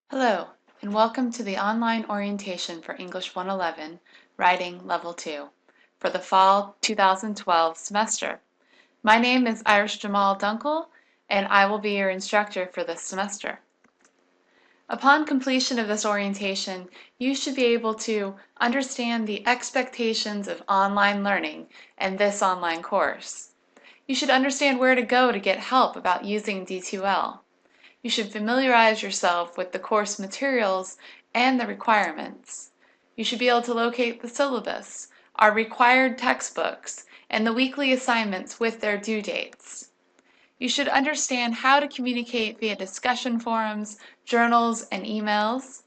Hello, and welcome to the online orientation for English 111, Writing Level 2, for the Fall 2012 semester. My name is Irish Jamal Dunkel, and I will be your instructor for this semester. Upon completion of this orientation, you should be able to understand the expectations of online learning and this online course. You should understand where to go to get help about using D2L. You should familiarize yourself with the course materials and the requirements. You should be able to locate the syllabus, our required textbooks, and the weekly assignments with their due dates. You should understand how to communicate via discussion forums, journals, and emails.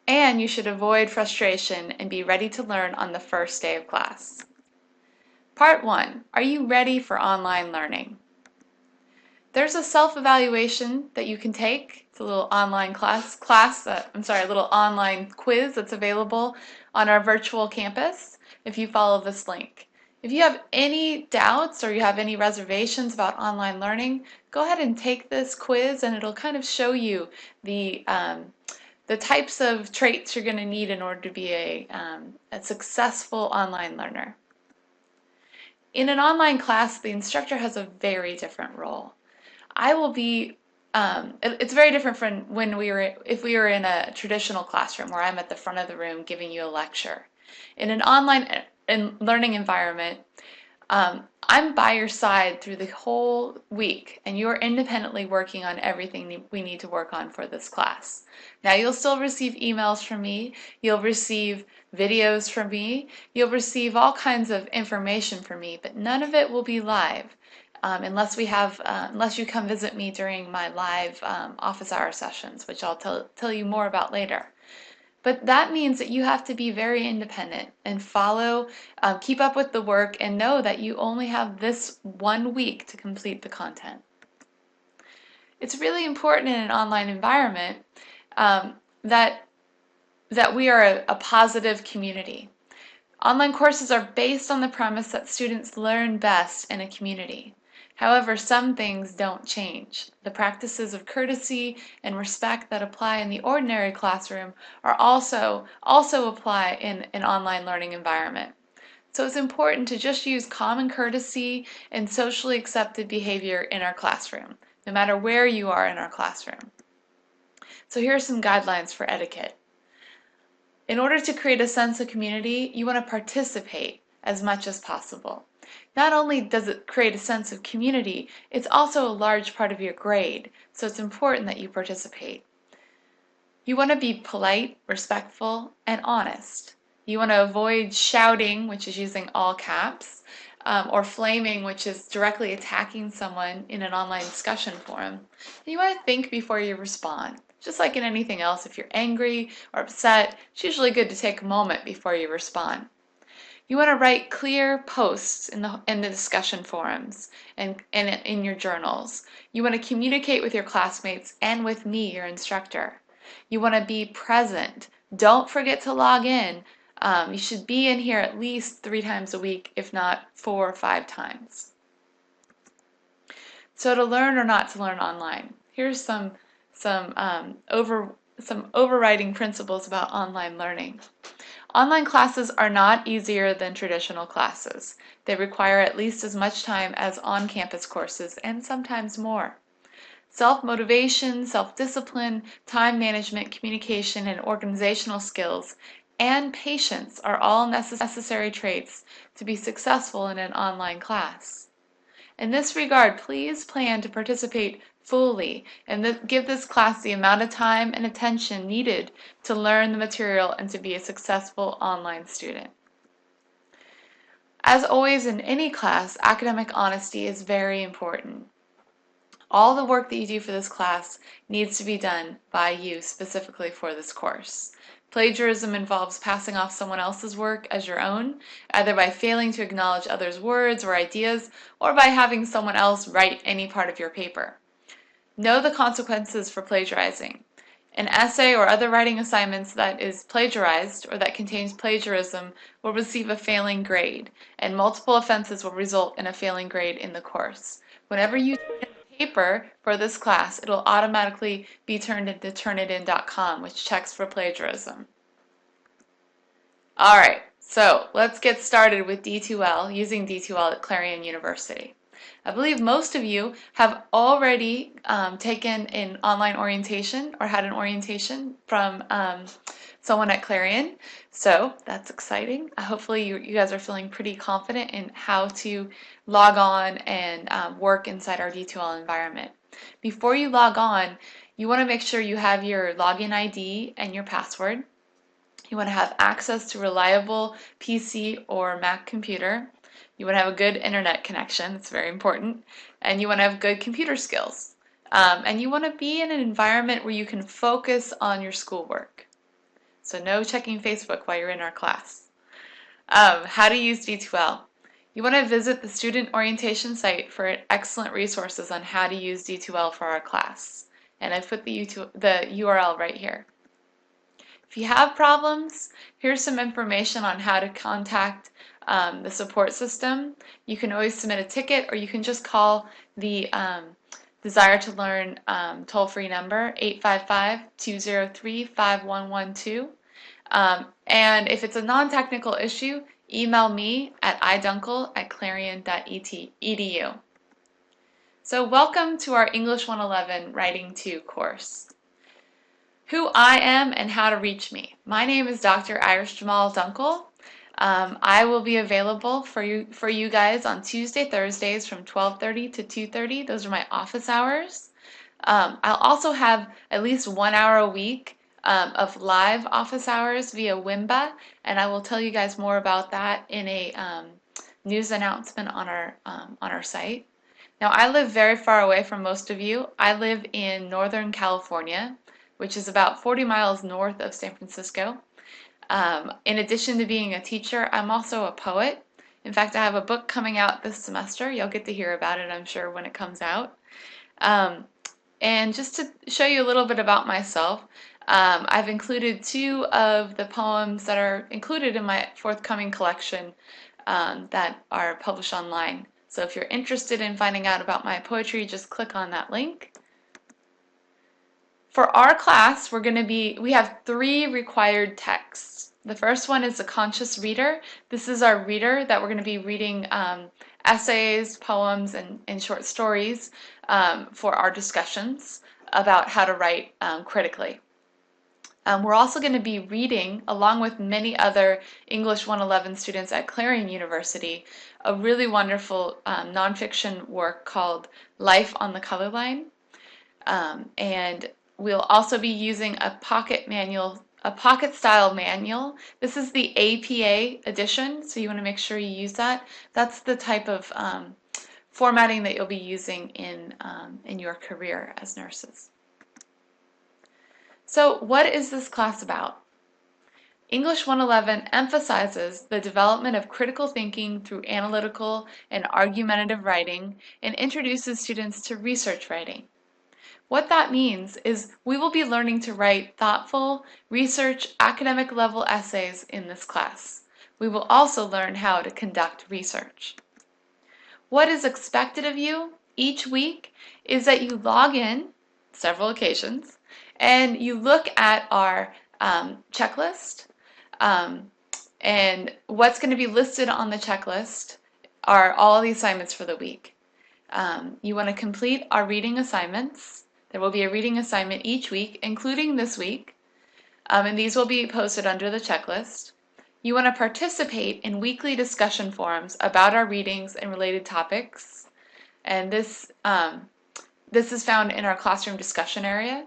And you should avoid frustration and be ready to learn on the first day of class. Part 1. Are you ready for online learning? There's a self-evaluation that you can take. It's a little online a little online quiz that's available on our virtual campus if you follow this link. If you have any doubts or you have any reservations about online learning, go ahead and take this quiz and it'll kind of show you the types of traits you're going to need in order to be a successful online learner. In an online class, the instructor has a very different role. I will be, it's very different from if we were in a traditional classroom where I'm at the front of the room giving you a lecture. In an online learning environment, I'm by your side through the whole week, and you're independently working on everything we need to work on for this class. Now, you'll still receive emails from me, you'll receive videos from me, you'll receive all kinds of information from me, but none of it will be live. Unless you come visit me during my live office hour sessions, which I'll tell you more about later. But that means that you have to be very independent and keep up with the work and know that you only have this 1 week to complete the content. It's really important in an online environment that we are a positive community. Online courses are based on the premise that students learn best in a community. However, some things don't change. The practices of courtesy and respect that apply in the ordinary classroom are also apply in an online learning environment. So it's important to just use common courtesy and socially accepted behavior in our classroom, no matter where you are in our classroom. So here are some guidelines for etiquette. In order to create a sense of community, you want to participate as much as possible. Not only does it create a sense of community, it's also a large part of your grade, so it's important that you participate. You want to be polite, respectful, and honest. You want to avoid shouting, which is using all caps, or flaming, which is directly attacking someone in an online discussion forum. And you want to think before you respond. Just like in anything else, if you're angry or upset, it's usually good to take a moment before you respond. You want to write clear posts in the discussion forums and in your journals. You want to communicate with your classmates and with me, your instructor. You want to be present. Don't forget to log in. You should be in here at least 3 times a week, if not 4 or 5 times. So to learn or not to learn online, here's some overriding principles about online learning. Online classes are not easier than traditional classes. They require at least as much time as on-campus courses, and sometimes more. Self-motivation, self-discipline, time management, communication, and organizational skills, and patience are all necessary traits to be successful in an online class. In this regard, please plan to participate fully and give this class the amount of time and attention needed to learn the material and to be a successful online student. As always in any class, academic honesty is very important. All the work that you do for this class needs to be done by you specifically for this course. Plagiarism involves passing off someone else's work as your own, either by failing to acknowledge others' words or ideas, or by having someone else write any part of your paper. Know the consequences for plagiarizing. An essay or other writing assignments that is plagiarized or that contains plagiarism will receive a failing grade, and multiple offenses will result in a failing grade in the course. Whenever you paper for this class, it'll automatically be turned into Turnitin.com, which checks for plagiarism. All right, so let's get started with D2L, using D2L at Clarion University. I believe most of you have already taken an online orientation or had an orientation from someone at Clarion, so that's exciting. Hopefully you guys are feeling pretty confident in how to log on and work inside our D2L environment. Before you log on, you want to make sure you have your login ID and your password. You want to have access to reliable PC or Mac computer. You want to have a good internet connection, it's very important, and you want to have good computer skills. And you want to be in an environment where you can focus on your schoolwork. So no checking Facebook while you're in our class. How to use D2L. You want to visit the student orientation site for excellent resources on how to use D2L for our class. And I've put the URL right here. If you have problems, here's some information on how to contact the support system. You can always submit a ticket, or you can just call the Desire to Learn toll-free number, 855-203-5112. And if it's a non-technical issue, email me at idunkel@clarion.edu. So welcome to our English 111 Writing 2 course. Who I am and how to reach me. My name is Dr. Iris Jamal Dunkel. I will be available for you guys on Tuesday, Thursdays from 12:30 to 2:30. Those are my office hours. I'll also have at least 1 hour a week of live office hours via Wimba, and I will tell you guys more about that in a news announcement on our site. Now, I live very far away from most of you. I live in Northern California, which is about 40 miles north of San Francisco. In addition to being a teacher, I'm also a poet. In fact, I have a book coming out this semester. You'll get to hear about it, I'm sure, when it comes out. And just to show you a little bit about myself, I've included 2 of the poems that are included in my forthcoming collection that are published online. So if you're interested in finding out about my poetry, just click on that link. For our class, we have 3 required texts. The first one is a conscious reader. This is our reader that we're going to be reading essays, poems, and short stories for our discussions about how to write critically. We're also going to be reading, along with many other English 111 students at Clarion University, a really wonderful nonfiction work called Life on the Color Line. And we'll also be using a pocket style manual. This is the APA edition, so you want to make sure you use that. That's the type of formatting that you'll be using in your career as nurses. So what is this class about? English 111 emphasizes the development of critical thinking through analytical and argumentative writing and introduces students to research writing. What that means is we will be learning to write thoughtful, research, academic level essays in this class. We will also learn how to conduct research. What is expected of you each week is that you log in several occasions and you look at our checklist, and what's going to be listed on the checklist are all the assignments for the week. You want to complete our reading assignments. There will be a reading assignment each week, including this week, and these will be posted under the checklist. You want to participate in weekly discussion forums about our readings and related topics, and this is found in our classroom discussion area.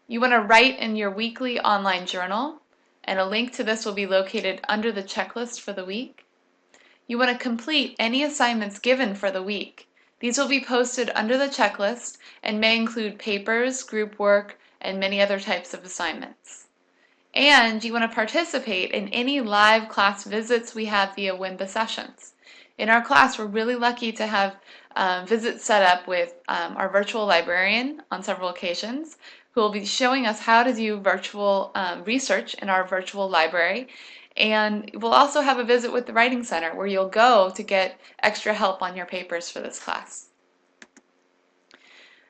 You want to write in your weekly online journal, and a link to this will be located under the checklist for the week. You want to complete any assignments given for the week. These will be posted under the checklist and may include papers, group work, and many other types of assignments. And you want to participate in any live class visits we have via Wimba sessions. In our class, we're really lucky to have visits set up with our virtual librarian on several occasions, who will be showing us how to do virtual research in our virtual library. And we'll also have a visit with the Writing Center where you'll go to get extra help on your papers for this class.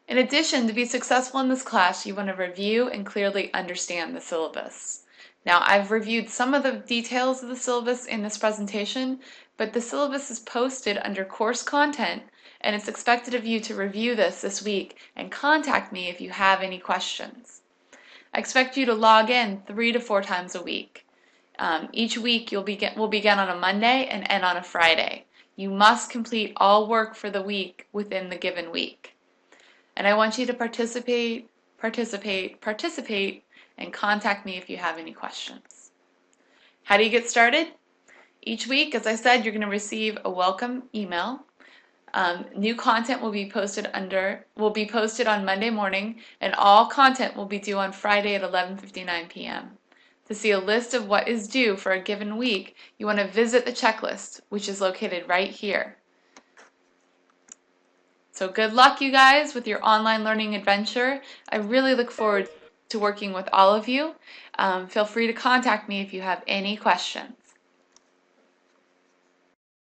In addition, to be successful in this class, you want to review and clearly understand the syllabus. Now, I've reviewed some of the details of the syllabus in this presentation, but the syllabus is posted under course content, and it's expected of you to review this week and contact me if you have any questions. I expect you to log in 3 to 4 times a week. Each week will begin on a Monday and end on a Friday. You must complete all work for the week within the given week. And I want you to participate, and contact me if you have any questions. How do you get started? Each week, as I said, you're going to receive a welcome email. New content will be posted on Monday morning, and all content will be due on Friday at 11:59 p.m. To see a list of what is due for a given week, you want to visit the checklist, which is located right here. So good luck, you guys, with your online learning adventure. I really look forward to working with all of you. Feel free to contact me if you have any questions.